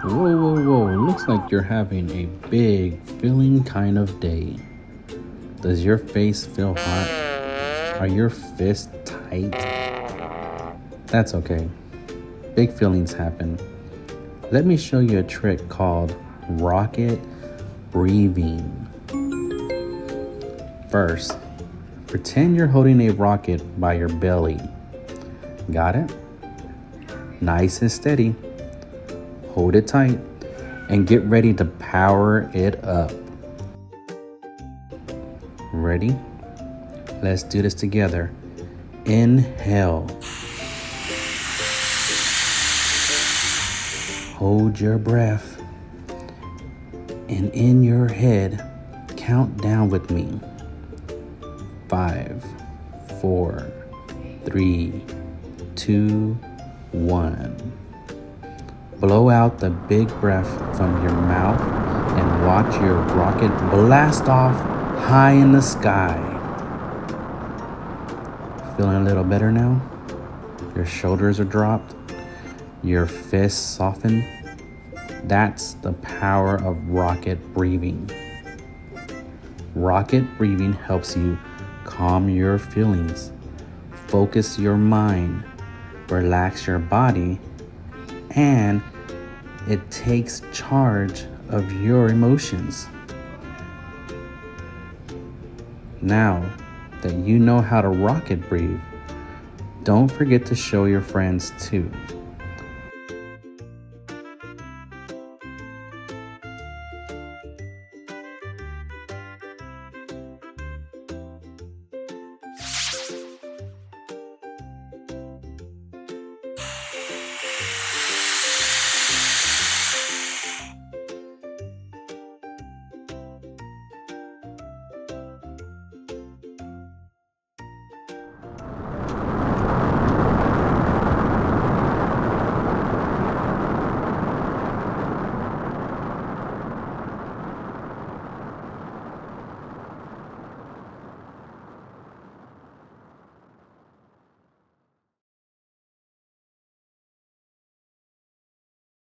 Whoa, whoa, whoa. Looks like you're having a big feeling kind of day. Does your face feel hot? Are your fists tight? That's okay. Big feelings happen. Let me show you a trick called rocket breathing. First, pretend you're holding a rocket by your belly. Got it? Nice and steady. Hold it tight and get ready to power it up. Ready? Let's do this together. Inhale. Hold your breath. And in your head, count down with me. 5, 4, 3, 2, 1. Blow out the big breath from your mouth and watch your rocket blast off high in the sky. Feeling a little better now? Your shoulders are dropped. Your fists soften. That's the power of rocket breathing. Rocket breathing helps you calm your feelings, focus your mind, relax your body, and it takes charge of your emotions. Now that you know how to rocket breathe, don't forget to show your friends too.